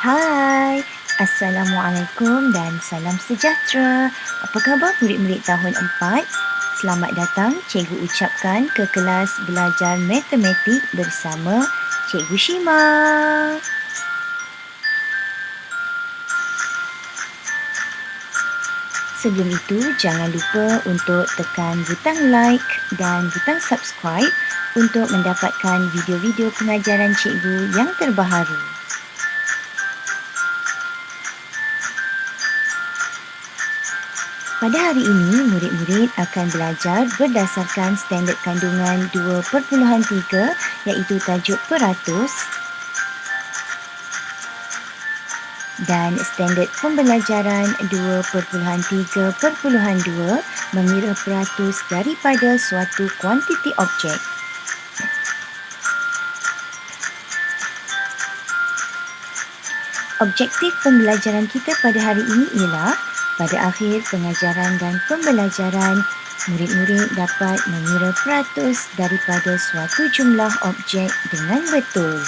Hai, Assalamualaikum dan salam sejahtera. Apa khabar murid-murid tahun 4? Selamat datang cikgu ucapkan ke kelas belajar matematik bersama Cikgu Shima. Sebelum itu, jangan lupa untuk tekan butang like dan butang subscribe untuk mendapatkan video-video pengajaran cikgu yang terbaharu. Pada hari ini, murid-murid akan belajar berdasarkan standard kandungan 2.3 iaitu tajuk peratus dan standard pembelajaran 2.3.2 mengira peratus daripada suatu kuantiti objek. Objektif pembelajaran kita pada hari ini ialah pada akhir pengajaran dan pembelajaran, murid-murid dapat mengira peratus daripada suatu jumlah objek dengan betul.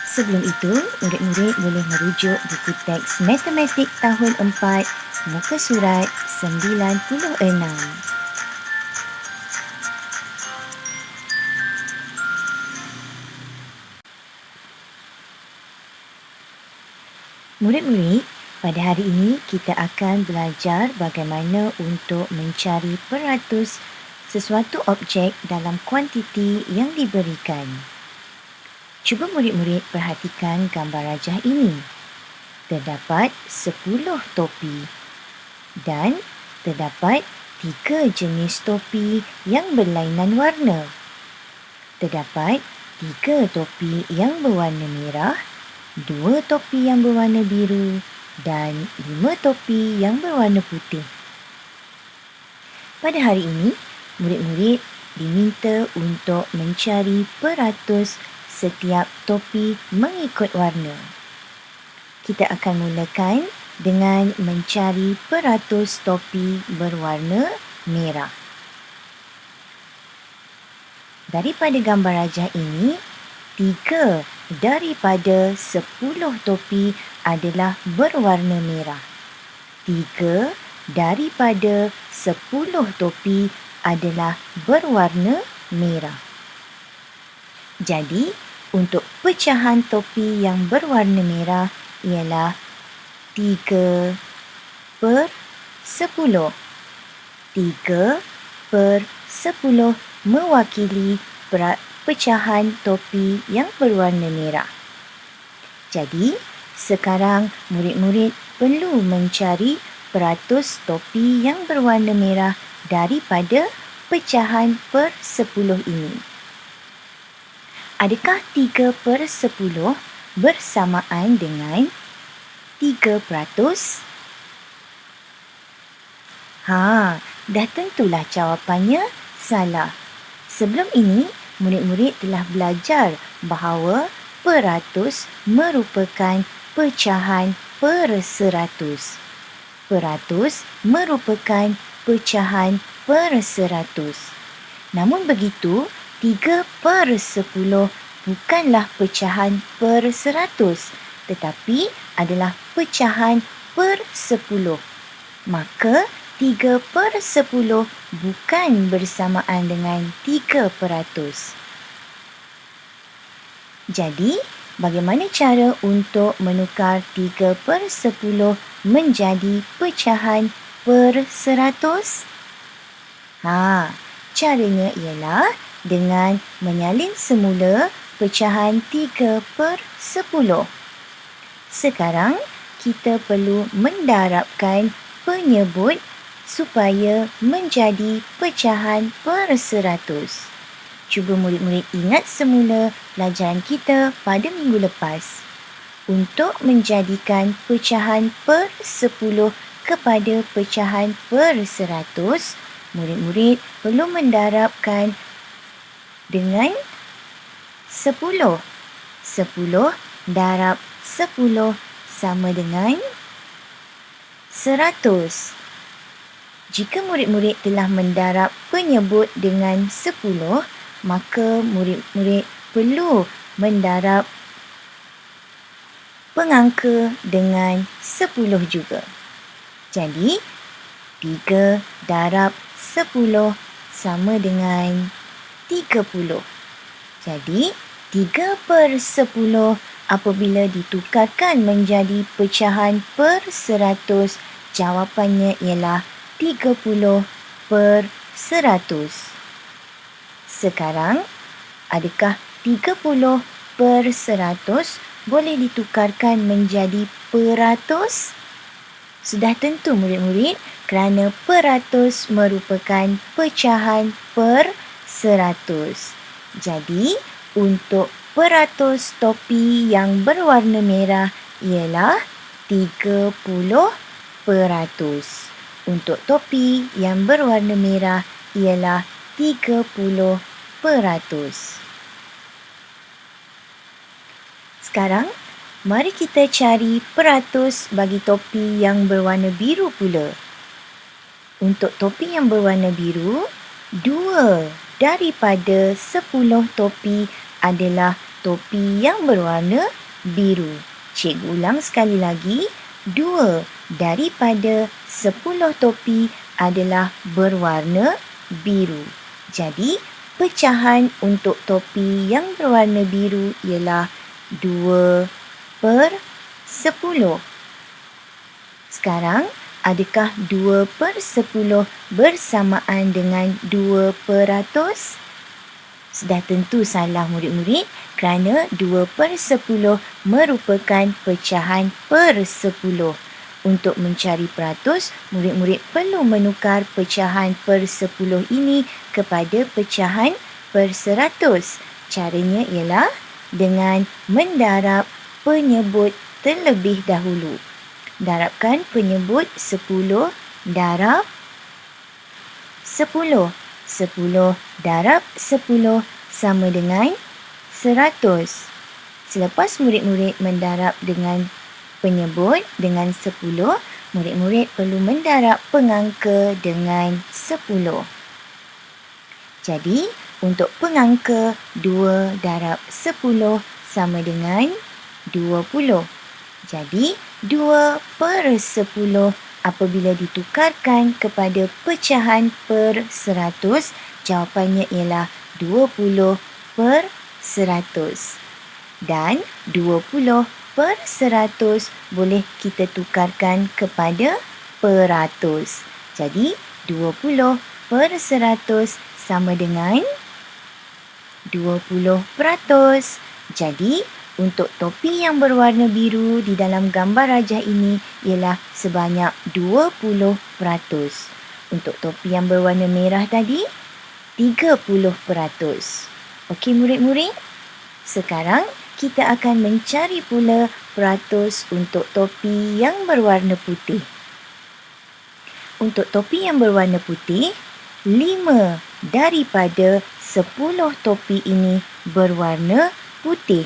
Sebelum itu, murid-murid boleh merujuk buku teks matematik tahun 4, muka surat 96. Murid-murid, pada hari ini kita akan belajar bagaimana untuk mencari peratus sesuatu objek dalam kuantiti yang diberikan. Cuba murid-murid perhatikan gambar rajah ini. Terdapat 10 topi dan terdapat 3 jenis topi yang berlainan warna. Terdapat 3 topi yang berwarna merah, 2 topi yang berwarna biru dan 5 topi yang berwarna putih. Pada hari ini, murid-murid diminta untuk mencari peratus setiap topi mengikut warna. Kita akan mulakan dengan mencari peratus topi berwarna merah. Daripada gambar rajah ini, 3 daripada 10 topi adalah berwarna merah. 3 daripada 10 topi adalah berwarna merah. Jadi, untuk pecahan topi yang berwarna merah ialah 3 per 10. 3 per 10 mewakili pecahan topi yang berwarna merah. Jadi, sekarang murid-murid perlu mencari peratus topi yang berwarna merah daripada pecahan per 10 ini. Adakah 3 per 10 bersamaan dengan 3%? Dah tentulah jawapannya salah. Sebelum ini, murid-murid telah belajar bahawa peratus merupakan pecahan per 100. Peratus merupakan pecahan per 100. Namun begitu, 3 per 10 bukanlah pecahan per 100, tetapi adalah pecahan per 10. Maka, 3 per 10 bukan bersamaan dengan 3%. Jadi, bagaimana cara untuk menukar 3 per 10 menjadi pecahan per 100? Caranya ialah dengan menyalin semula pecahan 3 per 10. Sekarang, kita perlu mendarabkan penyebut supaya menjadi pecahan per 100. Cuba murid-murid ingat semula pelajaran kita pada minggu lepas. Untuk menjadikan pecahan per 10 kepada pecahan per 100, murid-murid perlu mendarabkan dengan 10. 10 darab 10 sama dengan 100. Jika murid-murid telah mendarab penyebut dengan 10, maka murid-murid perlu mendarab pengangka dengan 10 juga. Jadi, 3 darab 10 sama dengan 30. Jadi, 3/10 apabila ditukarkan menjadi pecahan per 100, jawapannya ialah 30/100. Sekarang, adakah 30/100 boleh ditukarkan menjadi peratus? Sudah tentu murid-murid, kerana peratus merupakan pecahan per 100. Jadi, untuk peratus topi yang berwarna merah ialah 30%. Untuk topi yang berwarna merah ialah 30%. Sekarang, mari kita cari peratus bagi topi yang berwarna biru pula. Untuk topi yang berwarna biru, 2 daripada 10 topi adalah topi yang berwarna biru. Cikgu ulang sekali lagi, 2 daripada 10 topi adalah berwarna biru. Jadi, pecahan untuk topi yang berwarna biru ialah 2/10. Sekarang, adakah 2/10 bersamaan dengan 2%? Sudah tentu salah murid-murid, kerana 2/10 merupakan pecahan per 10. Untuk mencari peratus, murid-murid perlu menukar pecahan per 10 ini kepada pecahan per 100. Caranya ialah dengan mendarab penyebut terlebih dahulu. Darabkan penyebut 10 darab 10. 10 darab 10 sama dengan 100. Selepas murid-murid mendarab dengan penyebut dengan 10, murid-murid perlu mendarab pengangka dengan 10. Jadi, untuk pengangka 2 darab 10 sama dengan 20. Jadi, 2/10 apabila ditukarkan kepada pecahan per 100, jawapannya ialah 20/100. Dan 20/100 boleh kita tukarkan kepada peratus. Jadi, 20/100 sama dengan 20%. Jadi, untuk topi yang berwarna biru di dalam gambar rajah ini ialah sebanyak 20%. Untuk topi yang berwarna merah tadi, 30%. Okey murid-murid? Sekarang, kita akan mencari pula peratus untuk topi yang berwarna putih. Untuk topi yang berwarna putih, 5 daripada 10 topi ini berwarna putih.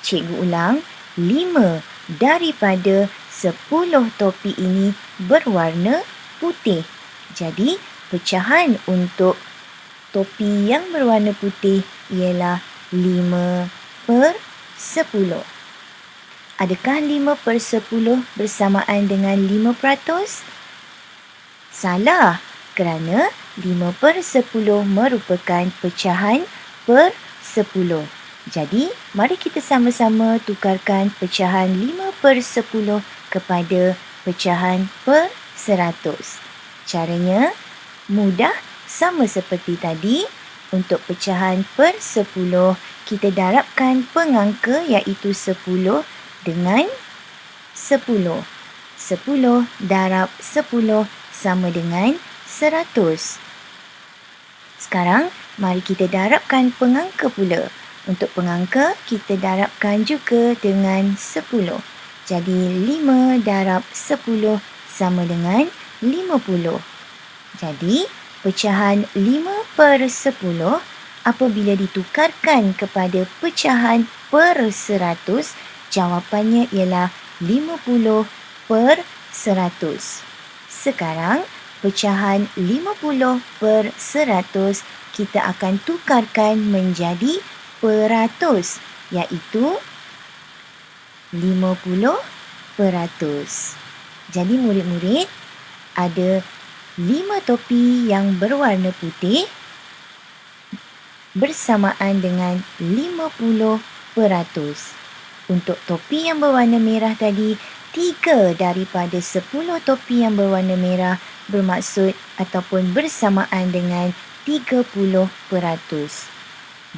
Cikgu ulang, 5 daripada 10 topi ini berwarna putih. Jadi, pecahan untuk topi yang berwarna putih ialah 5/10. Adakah 5/10 bersamaan dengan 5%? Salah, kerana 5/10 merupakan pecahan per 10. Jadi, mari kita sama-sama tukarkan pecahan 5/10 kepada pecahan per 100. Caranya mudah, sama seperti tadi. Untuk pecahan per 10, kita darabkan pengangka iaitu 10 dengan 10. 10 darab 10 sama dengan 100. Sekarang, mari kita darabkan pengangka pula. Untuk pengangka, kita darabkan juga dengan 10. Jadi, 5 darab 10 sama dengan 50. Jadi, pecahan 5/10 apabila ditukarkan kepada pecahan per 100, jawapannya ialah 50/100. Sekarang, pecahan 50/100 kita akan tukarkan menjadi peratus, iaitu 50%. Jadi murid-murid, ada 5 topi yang berwarna putih bersamaan dengan 50%. Untuk topi yang berwarna merah tadi, 3 daripada 10 topi yang berwarna merah bermaksud ataupun bersamaan dengan 30%.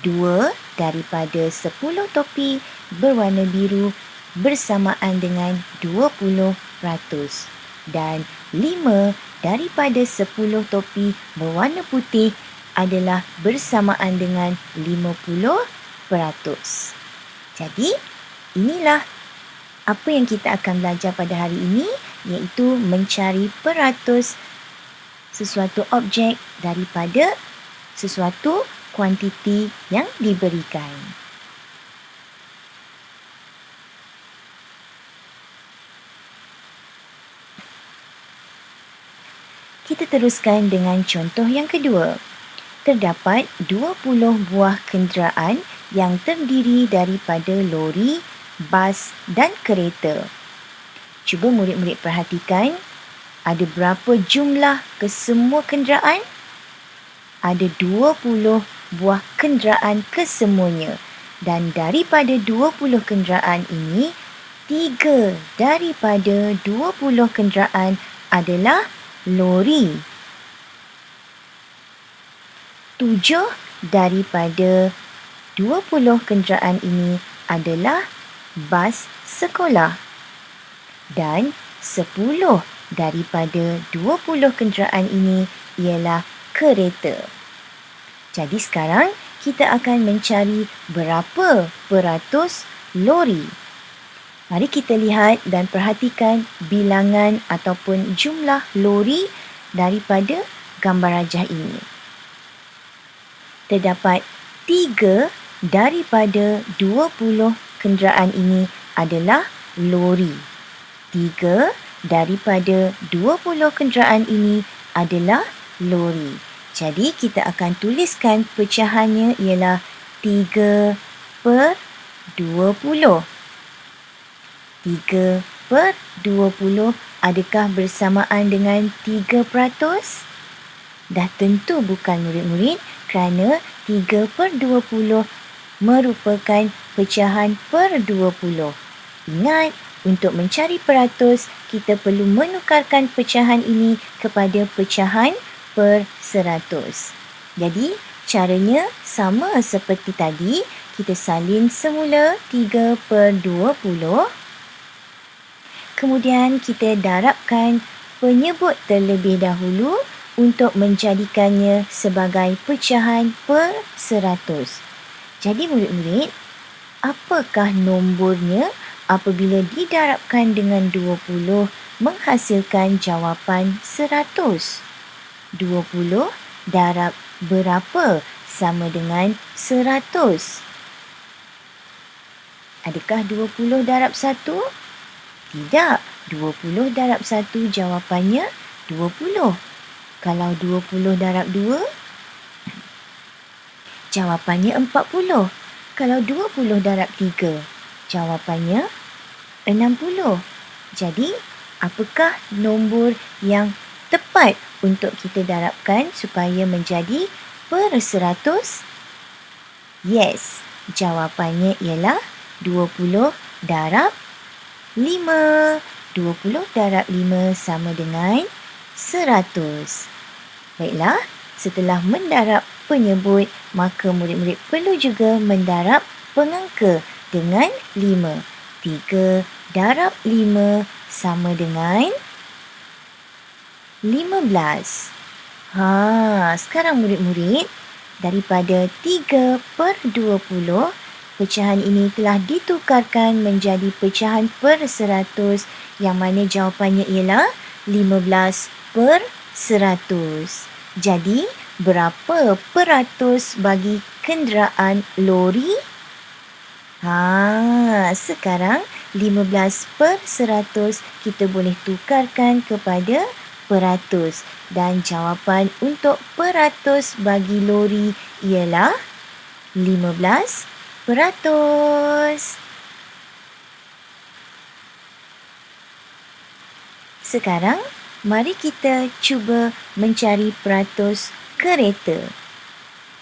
2 daripada 10 topi berwarna biru bersamaan dengan 20%. Dan 5 daripada 10 topi berwarna putih adalah bersamaan dengan 50%. Jadi, inilah apa yang kita akan belajar pada hari ini, iaitu mencari peratus sesuatu objek daripada sesuatu kuantiti yang diberikan. Kita teruskan dengan contoh yang kedua. Terdapat 20 buah kenderaan yang terdiri daripada lori, bas dan kereta. Cuba murid-murid perhatikan, ada berapa jumlah kesemua kenderaan? Ada 20 buah kenderaan kesemuanya. Dan daripada 20 kenderaan ini, 3 daripada 20 kenderaan adalah lori. 7 daripada 20 kenderaan ini adalah bas sekolah. Dan 10 daripada 20 kenderaan ini ialah kereta. Jadi sekarang kita akan mencari berapa peratus lori. Mari kita lihat dan perhatikan bilangan ataupun jumlah lori daripada gambar rajah ini. Terdapat 3 daripada 20 kenderaan ini adalah lori. 3 daripada 20 kenderaan ini adalah lori. Jadi kita akan tuliskan pecahannya ialah 3/20. 3/20 adakah bersamaan dengan 3%? Dah tentu bukan murid-murid, kerana 3/20 merupakan pecahan per 20. Ingat, untuk mencari peratus, kita perlu menukarkan pecahan ini kepada pecahan per 100. Jadi, caranya sama seperti tadi. Kita salin semula 3/20. Kemudian kita darabkan penyebut terlebih dahulu untuk menjadikannya sebagai pecahan per 100. Jadi murid-murid, apakah nombornya apabila didarabkan dengan 20 menghasilkan jawapan 100? 20 darab berapa sama dengan 100? Adakah 20 darab 1? Tidak. 20 darab 1 jawapannya 20. Kalau 20 darab 2, jawapannya 40. Kalau 20 darab 3, jawapannya 60. Jadi, apakah nombor yang tepat untuk kita darabkan supaya menjadi per 100? Yes, jawapannya ialah 20 darab 5. 20 darab 5 sama dengan 100. Baiklah, setelah mendarab penyebut, maka murid-murid perlu juga mendarab pengangka dengan 5. 3 darab 5 sama dengan 15. Sekarang murid-murid, daripada 3/20, pecahan ini telah ditukarkan menjadi pecahan per 100, yang mana jawapannya ialah 15/100. Jadi, berapa peratus bagi kenderaan lori? Sekarang 15/100 kita boleh tukarkan kepada peratus. Dan jawapan untuk peratus bagi lori ialah 15%. Sekarang, mari kita cuba mencari peratus kereta.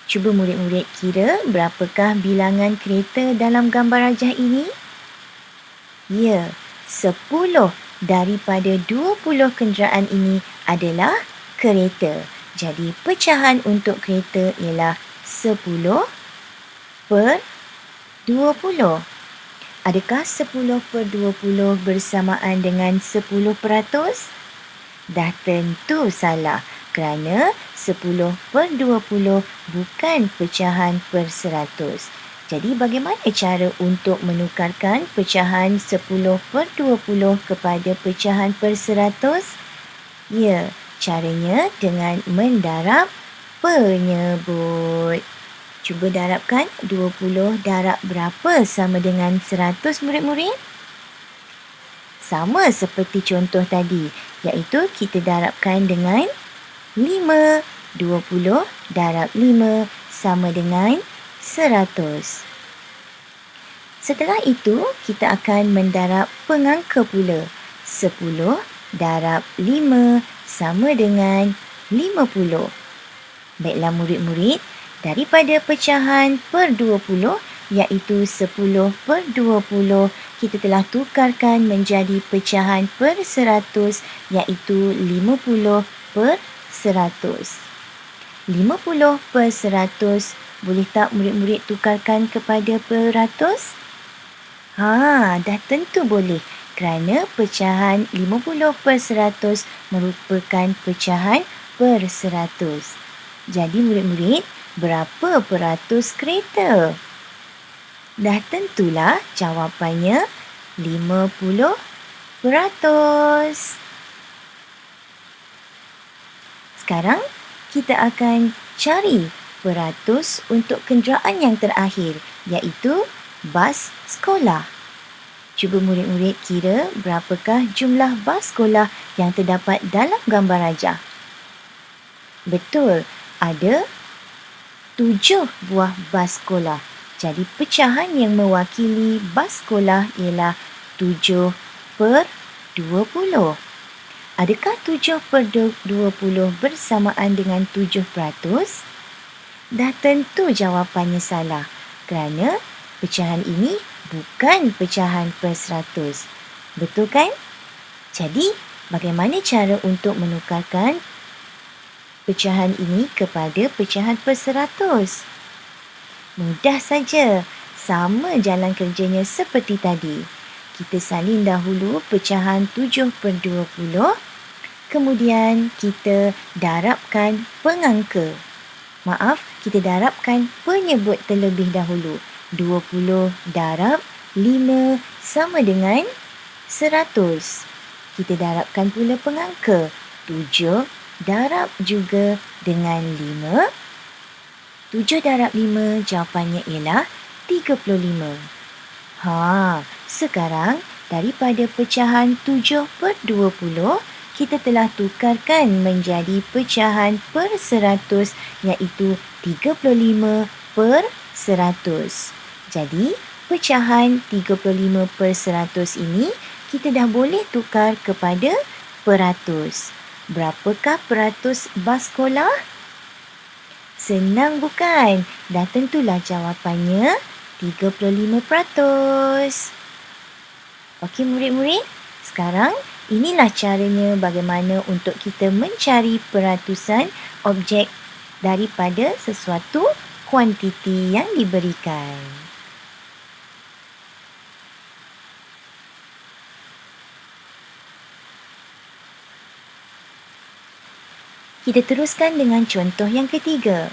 Cuba murid-murid kira berapakah bilangan kereta dalam gambar rajah ini? Ya, 10 daripada 20 kenderaan ini adalah kereta. Jadi, pecahan untuk kereta ialah 10 per 20. Adakah 10 per 20 bersamaan dengan 10%? Dah tentu salah kerana 10 per 20 bukan pecahan per 100. Jadi bagaimana cara untuk menukarkan pecahan 10 per 20 kepada pecahan per 100? Ya, caranya dengan mendarab penyebut. Cuba darabkan 20 darab berapa sama dengan 100 murid-murid? Sama seperti contoh tadi, iaitu kita darabkan dengan 5. 20 darab 5 sama dengan 100. Setelah itu, kita akan mendarab pengangka pula. 10 darab 5 sama dengan 50. Baiklah murid-murid, daripada pecahan per 20 iaitu 10 per 20, kita telah tukarkan menjadi pecahan per 100 iaitu 50 per 100. 50 per 100, boleh tak murid-murid tukarkan kepada peratus? Dah tentu boleh kerana pecahan 50 per 100 merupakan pecahan per 100. Jadi murid-murid, berapa peratus kereta? Dah tentulah jawapannya 50%. Sekarang kita akan cari peratus untuk kenderaan yang terakhir iaitu bas sekolah. Cuba murid-murid kira berapakah jumlah bas sekolah yang terdapat dalam gambar rajah. Betul, ada 7 buah bas sekolah. Jadi pecahan yang mewakili bas sekolah ialah 7 per 20. Adakah 7 per 20 bersamaan dengan 7%? Dah tentu jawapannya salah kerana pecahan ini bukan pecahan per 100. Betul kan? Jadi, bagaimana cara untuk menukarkan pecahan ini kepada pecahan per 100? Mudah saja. Sama jalan kerjanya seperti tadi. Kita salin dahulu pecahan 7 per 20. Kemudian kita darabkan pengangka. Kita darabkan penyebut terlebih dahulu. 20 darab 5 sama dengan 100. Kita darabkan pula pengangka. 7 darab juga dengan 5. 7 darab 5 jawapannya ialah 35. Sekarang daripada pecahan 7 per 20, kita telah tukarkan menjadi pecahan per 100 iaitu 35 per 100. Jadi, pecahan 35 per 100 ini kita dah boleh tukar kepada peratus. Berapakah peratus bas sekolah? Senang bukan? Dah tentulah jawapannya 35%. Okey murid-murid, sekarang inilah caranya bagaimana untuk kita mencari peratusan objek daripada sesuatu kuantiti yang diberikan. Kita teruskan dengan contoh yang ketiga.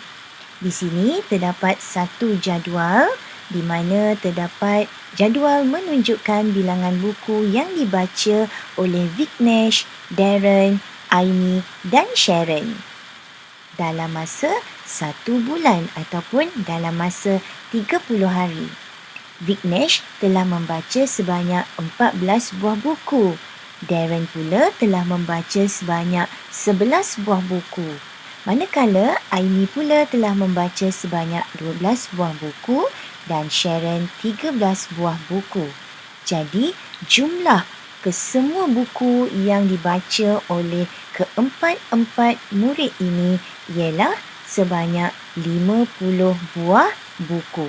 Di sini terdapat satu jadual di mana terdapat jadual menunjukkan bilangan buku yang dibaca oleh Vignesh, Darren, Aimee dan Sharon dalam masa 1 bulan ataupun dalam masa 30 hari. Vignesh telah membaca sebanyak 14 buah buku, Darren pula telah membaca sebanyak 11 buah buku. Manakala Aimi pula telah membaca sebanyak 12 buah buku dan Sharon 13 buah buku. Jadi, jumlah kesemua buku yang dibaca oleh keempat-empat murid ini ialah sebanyak 50 buah buku.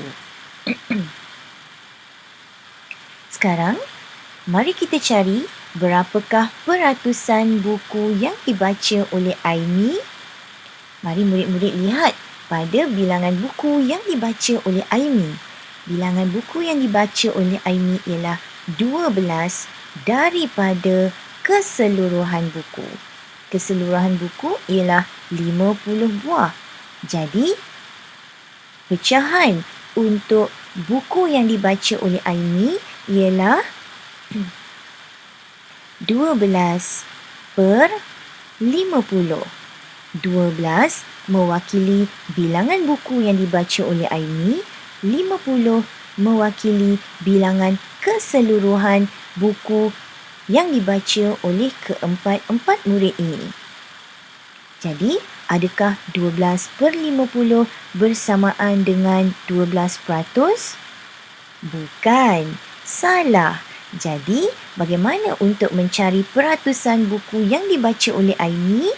Sekarang, mari kita cari berapakah peratusan buku yang dibaca oleh Aimi. Mari murid-murid lihat pada bilangan buku yang dibaca oleh Aimi. Bilangan buku yang dibaca oleh Aimi ialah 12 daripada keseluruhan buku. Keseluruhan buku ialah 50 buah. Jadi, pecahan untuk buku yang dibaca oleh Aimi ialah 12 per 50. 12 mewakili bilangan buku yang dibaca oleh Aimi, 50 mewakili bilangan keseluruhan buku yang dibaca oleh keempat-empat murid ini. Jadi, adakah 12 per 50 bersamaan dengan 12%? Bukan, salah. Jadi, bagaimana untuk mencari peratusan buku yang dibaca oleh Aimi?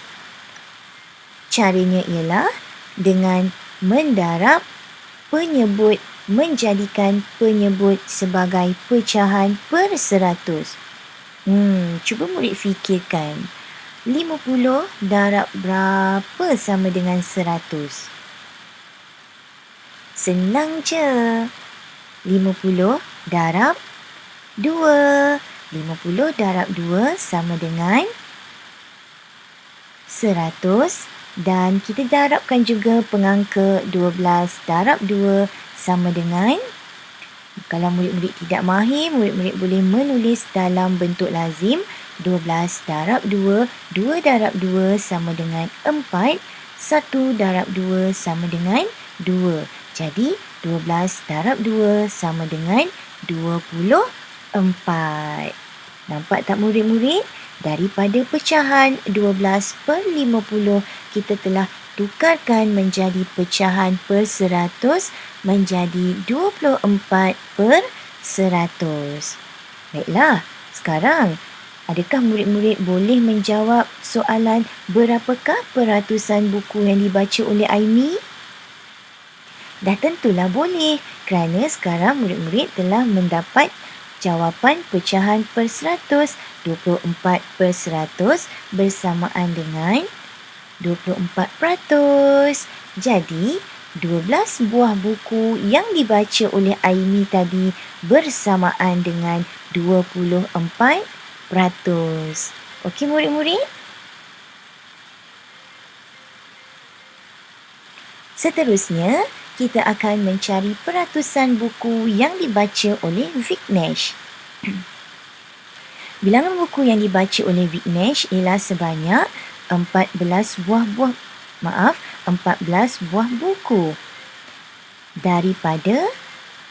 Caranya ialah dengan mendarab penyebut menjadikan penyebut sebagai pecahan per 100. Cuba murid fikirkan. 50 darab berapa sama dengan 100? Senang je. 50 darab 2. 50 darab 2 sama dengan 100. Dan kita darabkan juga pengangka 12 darab 2 sama dengan, kalau murid-murid tidak mahir, murid-murid boleh menulis dalam bentuk lazim. 12 darab 2, 2 darab 2 sama dengan 4, 1 darab 2 sama dengan 2. Jadi, 12 darab 2 sama dengan 24. Nampak tak murid-murid? Daripada pecahan 12 per 50, kita telah tukarkan menjadi pecahan per 100 menjadi 24 per 100. Baiklah, sekarang adakah murid-murid boleh menjawab soalan berapakah peratusan buku yang dibaca oleh Aimi? Dah tentulah boleh, kerana sekarang murid-murid telah mendapat jawapan pecahan per 100. 24 per 100 bersamaan dengan 24%. Jadi, 12 buah buku yang dibaca oleh Aimi tadi bersamaan dengan 24%. Okey murid-murid? Seterusnya, kita akan mencari peratusan buku yang dibaca oleh Vignesh. Bilangan buku yang dibaca oleh Vignesh ialah sebanyak 14 buah buku. Daripada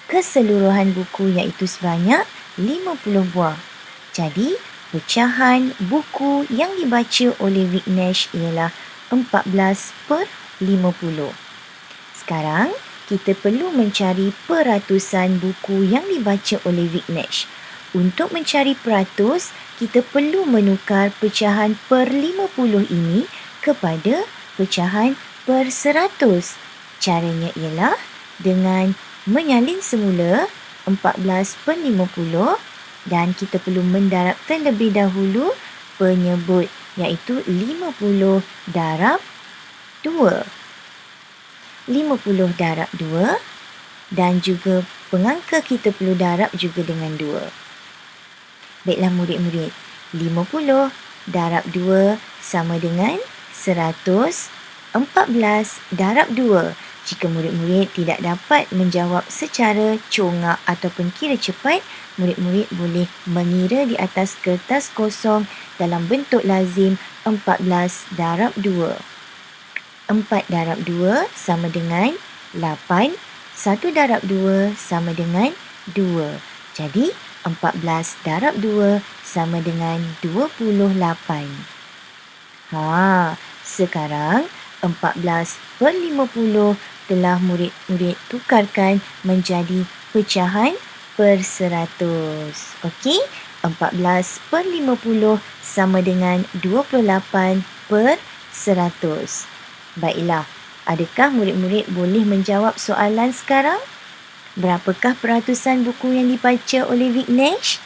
keseluruhan buku iaitu sebanyak 50 buah. Jadi, pecahan buku yang dibaca oleh Vignesh ialah 14 per 50. Sekarang, kita perlu mencari peratusan buku yang dibaca oleh Vignesh. Untuk mencari peratus, kita perlu menukar pecahan per 50 ini kepada pecahan per 100. Caranya ialah dengan menyalin semula 14 per 50 dan kita perlu mendarab terlebih dahulu penyebut iaitu 50 darab 2. 50 darab 2 dan juga pengangka kita perlu darab juga dengan 2. Baiklah murid-murid, 50 darab 2 sama dengan 100. 14 darab 2. Jika murid-murid tidak dapat menjawab secara congak ataupun kira cepat, murid-murid boleh mengira di atas kertas kosong dalam bentuk lazim 14 darab 2. 4 darab 2 sama dengan 8. 1 darab 2 sama dengan 2. Jadi, 14 darab 2 sama dengan 28. Sekarang 14/50 telah murid-murid tukarkan menjadi pecahan per 100. Okey, 14/50 sama dengan 28 per 100. Baiklah, adakah murid-murid boleh menjawab soalan sekarang? Berapakah peratusan buku yang dibaca oleh Vignesh?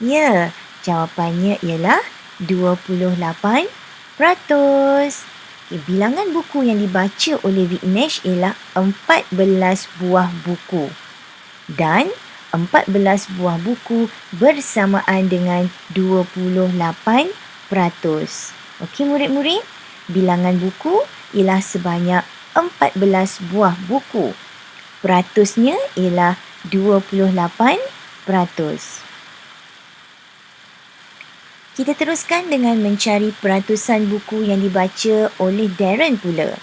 Ya, jawapannya ialah 28%. Bilangan buku yang dibaca oleh Vignesh ialah 14 buah buku. Dan 14 buah buku bersamaan dengan 28%. Okey murid-murid, bilangan buku ialah sebanyak 14 buah buku. Peratusnya ialah 28%. Kita teruskan dengan mencari peratusan buku yang dibaca oleh Darren pula.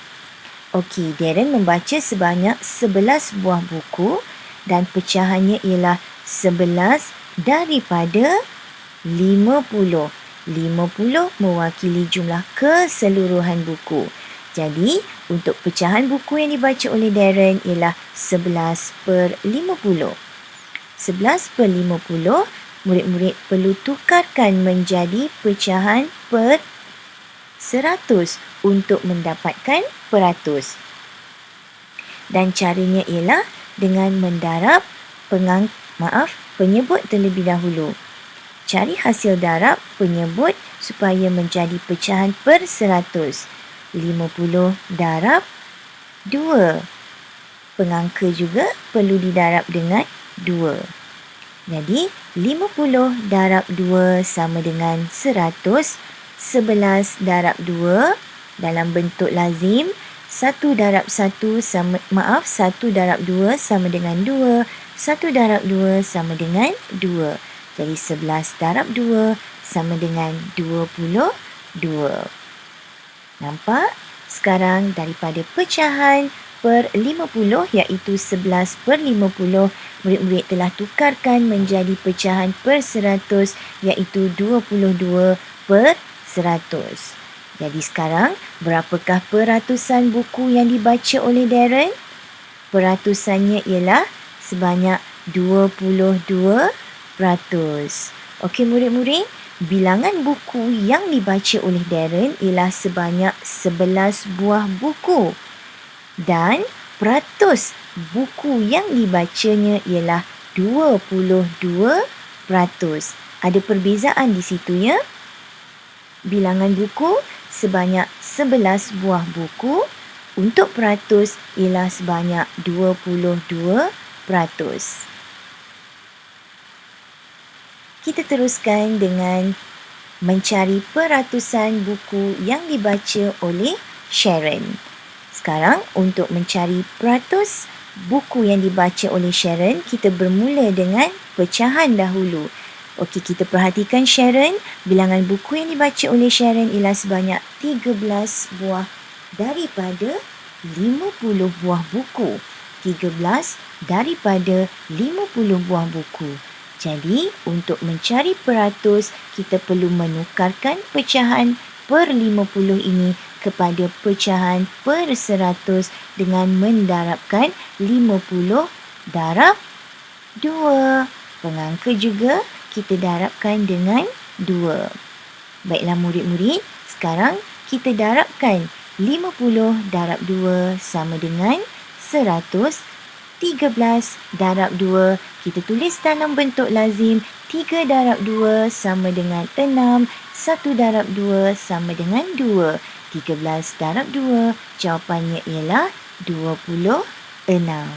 Okey, Darren membaca sebanyak 11 buah buku dan pecahannya ialah 11 daripada 50. 50 mewakili jumlah keseluruhan buku. Jadi, untuk pecahan buku yang dibaca oleh Darren ialah 11/50. 11/50, murid-murid perlu tukarkan menjadi pecahan per 100 untuk mendapatkan peratus. Dan caranya ialah dengan mendarab penyebut terlebih dahulu. Cari hasil darab penyebut supaya menjadi pecahan per 100. 50 darab 2. Pengangka juga perlu didarab dengan 2. Jadi, 50 darab 2 sama dengan 100. 11 darab 2 dalam bentuk lazim. 1 darab 1 darab 2 sama dengan 2. 1 darab 2 sama dengan 2. Jadi, 11 darab 2 sama dengan 22. Nampak? Sekarang daripada pecahan per 50 iaitu 11/50, murid-murid telah tukarkan menjadi pecahan per 100 iaitu 22/100. Jadi sekarang berapakah peratusan buku yang dibaca oleh Darren? Peratusannya ialah sebanyak 22%. Okey murid-murid, bilangan buku yang dibaca oleh Darren ialah sebanyak 11 buah buku. Dan peratus buku yang dibacanya ialah 22%. Ada perbezaan di situ ya. Bilangan buku sebanyak 11 buah buku. Untuk peratus ialah sebanyak 22%. Kita teruskan dengan mencari peratusan buku yang dibaca oleh Sharon. Sekarang untuk mencari peratus buku yang dibaca oleh Sharon, kita bermula dengan pecahan dahulu. Okey, kita perhatikan Sharon, bilangan buku yang dibaca oleh Sharon ialah sebanyak 13 buah daripada 50 buah buku. 13 daripada 50 buah buku. Jadi, untuk mencari peratus, kita perlu menukarkan pecahan per 50 ini kepada pecahan per 100 dengan mendarabkan 50 darab 2. Pengangka juga kita darabkan dengan 2. Baiklah murid-murid, sekarang kita darabkan 50 darab 2 sama dengan 100. 13 darab 2, kita tulis dalam bentuk lazim. 3 darab 2 sama dengan 6. 1 darab 2 sama dengan 2. 13 darab 2, jawapannya ialah 26.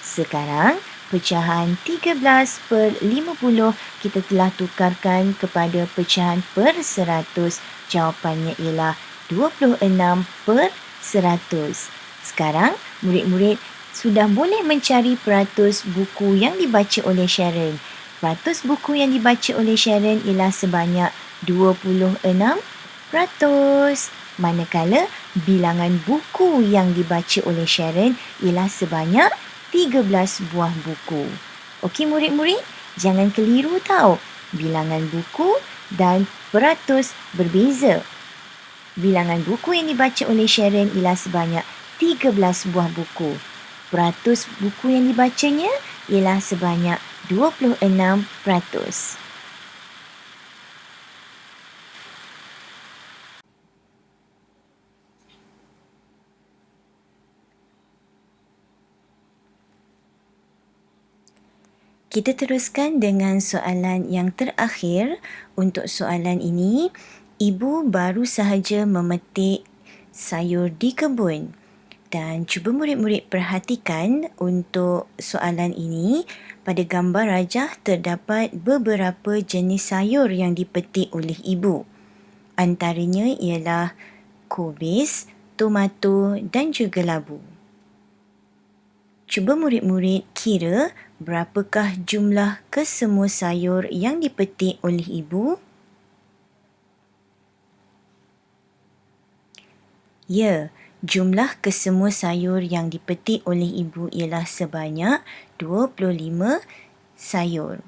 Sekarang pecahan 13/50 kita telah tukarkan kepada pecahan per 100. Jawapannya ialah 26/100. Sekarang murid-murid sudah boleh mencari peratus buku yang dibaca oleh Sharon. Peratus buku yang dibaca oleh Sharon ialah sebanyak 26%. Manakala bilangan buku yang dibaca oleh Sharon ialah sebanyak 13 buah buku. Okey murid-murid, jangan keliru tau. Bilangan buku dan peratus berbeza. Bilangan buku yang dibaca oleh Sharon ialah sebanyak 13 buah buku. Peratus buku yang dibacanya ialah sebanyak 26%. Kita teruskan dengan soalan yang terakhir. Untuk soalan ini, ibu baru sahaja memetik sayur di kebun. Dan cuba murid-murid perhatikan untuk soalan ini, pada gambar rajah terdapat beberapa jenis sayur yang dipetik oleh ibu. Antaranya ialah kubis, tomato dan juga labu. Cuba murid-murid kira berapakah jumlah kesemua sayur yang dipetik oleh ibu? Ya, jumlah kesemua sayur yang dipetik oleh ibu ialah sebanyak 25 sayur.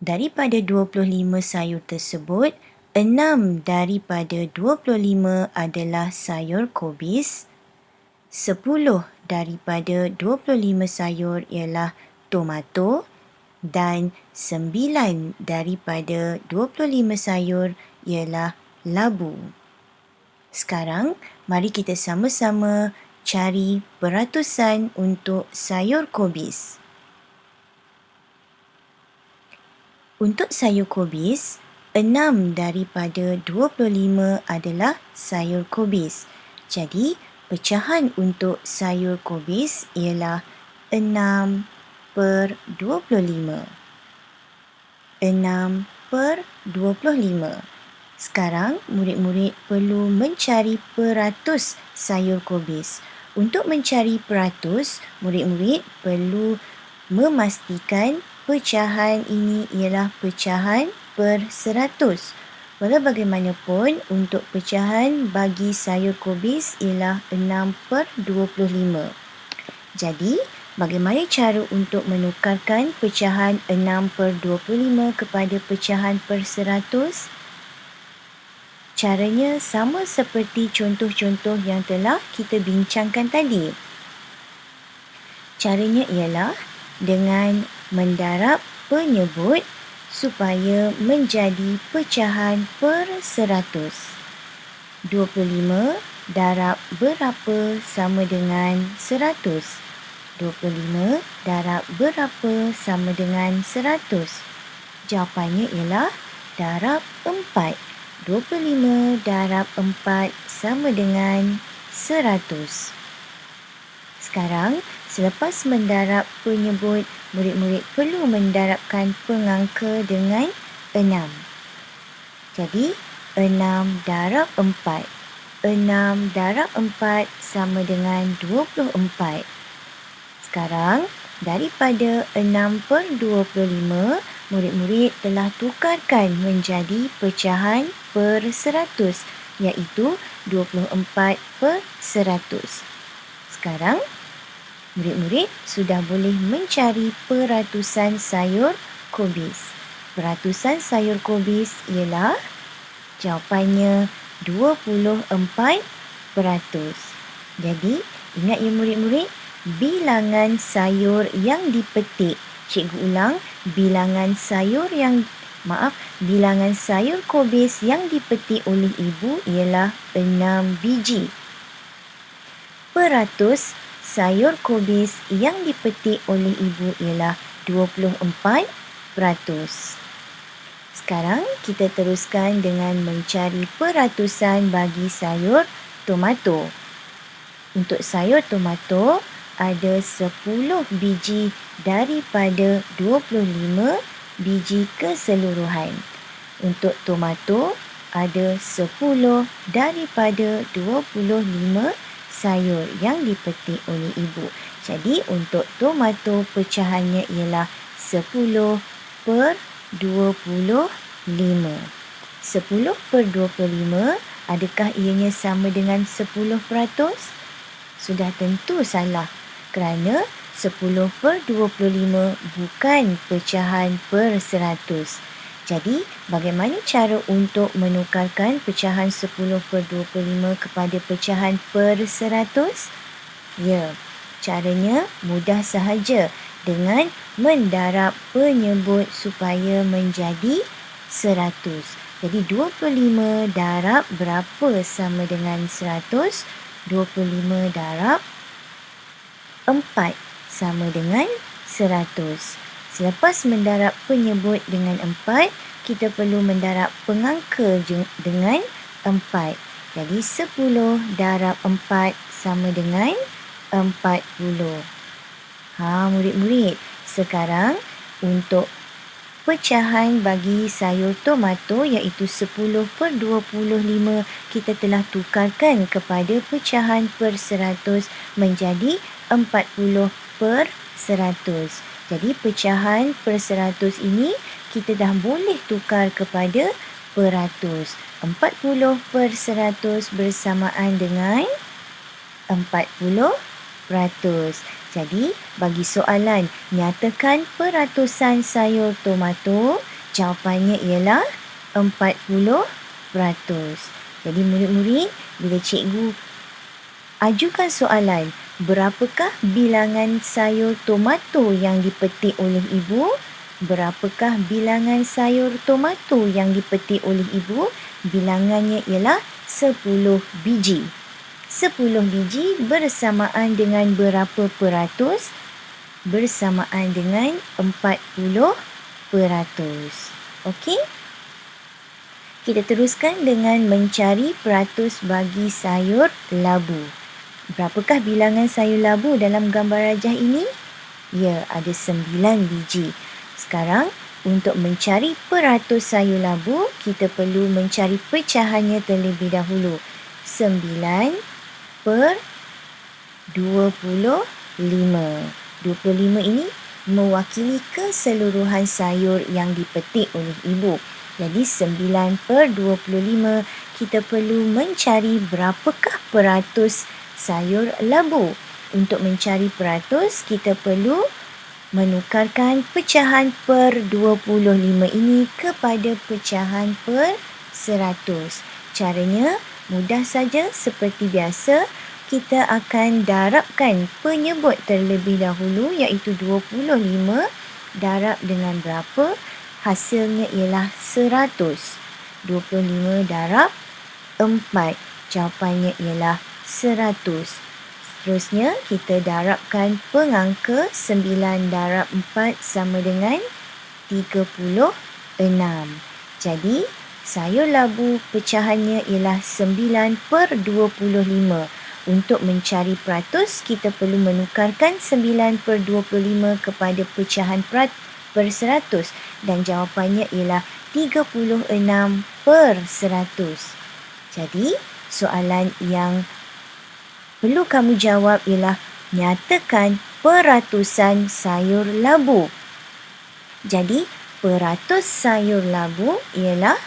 Daripada 25 sayur tersebut, 6 daripada 25 adalah sayur kubis, 10 daripada 25 sayur ialah tomato dan 9 daripada 25 sayur ialah labu. Sekarang, mari kita sama-sama cari peratusan untuk sayur kubis. Untuk sayur kubis, 6 daripada 25 adalah sayur kubis. Jadi, pecahan untuk sayur kubis ialah 6/25. 6/25. Sekarang, murid-murid perlu mencari peratus sayur kubis. Untuk mencari peratus, murid-murid perlu memastikan pecahan ini ialah pecahan per 100. Walau bagaimanapun, untuk pecahan bagi sayur kubis ialah 6/25. Jadi, bagaimana cara untuk menukarkan pecahan 6/25 kepada pecahan per 100? Caranya sama seperti contoh-contoh yang telah kita bincangkan tadi. Caranya ialah dengan mendarab penyebut supaya menjadi pecahan per 100. 25 darab berapa sama dengan 100? 25 darab berapa sama dengan 100? Jawapannya ialah darab 4. 25 darab 4 sama dengan 100. Sekarang, selepas mendarab penyebut, murid-murid perlu mendarabkan pengangka dengan 6. Jadi, 6 darab 4. 6 darab 4 sama dengan 24. Sekarang, daripada 6/25, murid-murid telah tukarkan menjadi pecahan per 100, iaitu 24/100. Sekarang, murid-murid sudah boleh mencari peratusan sayur kubis. Peratusan sayur kubis ialah jawapannya 24%. Jadi, ingat ya murid-murid, bilangan sayur yang dipetik. Cikgu ulang, bilangan sayur kubis yang dipetik oleh ibu ialah 6 biji. Peratus sayur kubis yang dipetik oleh ibu ialah 24%. Sekarang kita teruskan dengan mencari peratusan bagi sayur tomato. Untuk sayur tomato, ada 10 biji daripada 25 biji keseluruhan. Untuk tomato, ada 10 daripada 25 sayur yang dipetik oleh ibu. Jadi, untuk tomato pecahannya ialah 10/25. 10/25, adakah ianya sama dengan 10%? Sudah tentu salah, kerana 10 per 25 bukan pecahan per 100. Jadi, bagaimana cara untuk menukarkan pecahan 10 per 25 kepada pecahan per 100? Ya, caranya mudah sahaja dengan mendarab penyebut supaya menjadi 100. Jadi 25 darab berapa sama dengan 100? 25 darab 4 sama dengan 100. Selepas mendarab penyebut dengan 4, kita perlu mendarab pengangka dengan 4. Jadi 10 darab 4 sama dengan 40. Murid-murid, sekarang untuk pecahan bagi sayur tomato iaitu 10 per 25 kita telah tukarkan kepada pecahan per 100 menjadi 40 per 100. Jadi pecahan per 100 ini kita dah boleh tukar kepada peratus. 40 per 100 bersamaan dengan 40%. Jadi, bagi soalan nyatakan peratusan sayur tomato, jawapannya ialah 40%. Jadi, murid-murid, bila cikgu ajukan soalan, berapakah bilangan sayur tomato yang dipetik oleh ibu? Berapakah bilangan sayur tomato yang dipetik oleh ibu? Bilangannya ialah 10 biji. 10 biji bersamaan dengan berapa peratus? Bersamaan dengan 40%. Okey? Kita teruskan dengan mencari peratus bagi sayur labu. Berapakah bilangan sayur labu dalam gambar rajah ini? Ya, ada 9 biji. Sekarang, untuk mencari peratus sayur labu, kita perlu mencari pecahannya terlebih dahulu. 9 per 25. 25 ini mewakili keseluruhan sayur yang dipetik oleh ibu. Jadi 9 per 25 kita perlu mencari berapakah peratus sayur labu. Untuk mencari peratus kita perlu menukarkan pecahan per 25 ini kepada pecahan per 100. Caranya mudah saja, seperti biasa, kita akan darabkan penyebut terlebih dahulu iaitu 25 darab dengan berapa? Hasilnya ialah 100. 25 darab 4. Jawapannya ialah 100. Seterusnya, kita darabkan pengangka 9 darab 4 sama dengan 36. Jadi, sayur labu pecahannya ialah 9 per 25. Untuk mencari peratus, kita perlu menukarkan 9 per 25 kepada pecahan per 100. Dan jawapannya ialah 36 per 100. Jadi, soalan yang perlu kamu jawab ialah nyatakan peratusan sayur labu. Jadi, peratus sayur labu ialah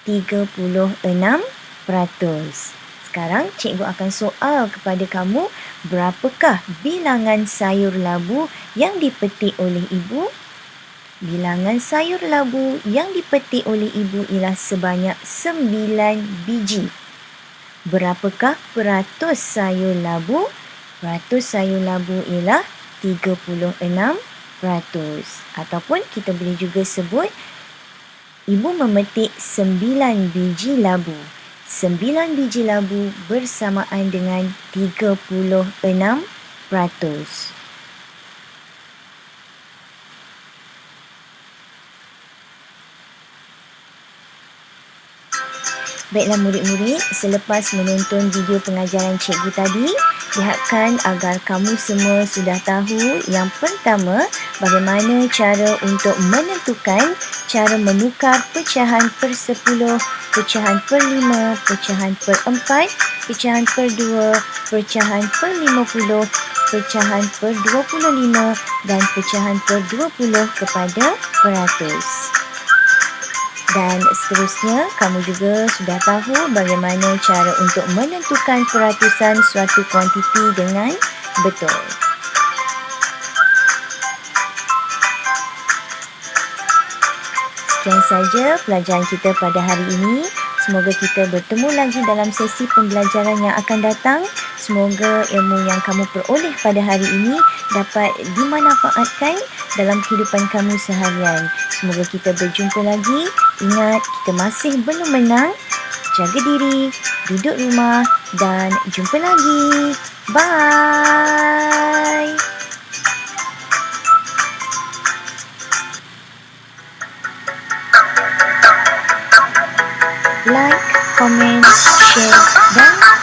36%. Sekarang cikgu akan soal kepada kamu, berapakah bilangan sayur labu yang dipetik oleh ibu? Bilangan sayur labu yang dipetik oleh ibu ialah sebanyak 9 biji. Berapakah peratus sayur labu? Peratus sayur labu ialah 36%. Ataupun kita boleh juga sebut ibu memetik 9 biji labu. 9 biji labu bersamaan dengan 36%. Baiklah murid-murid, selepas menonton video pengajaran cikgu tadi, lihatkan agar kamu semua sudah tahu yang pertama, bagaimana cara untuk menentukan cara menukar pecahan per 10, pecahan per 5, pecahan per 4, pecahan per 2, pecahan per 50, pecahan per 25 dan pecahan per 20 kepada peratus. Dan seterusnya, kamu juga sudah tahu bagaimana cara untuk menentukan peratusan suatu kuantiti dengan Betul. Sekian saja pelajaran kita pada hari ini. Semoga kita bertemu lagi dalam sesi pembelajaran yang akan datang. Semoga ilmu yang kamu peroleh pada hari ini dapat dimanfaatkan dalam kehidupan kamu seharian. Semoga kita berjumpa lagi. Ingat, kita masih belum menang. Jaga diri, duduk rumah dan jumpa lagi. Bye. Like, comment, share dan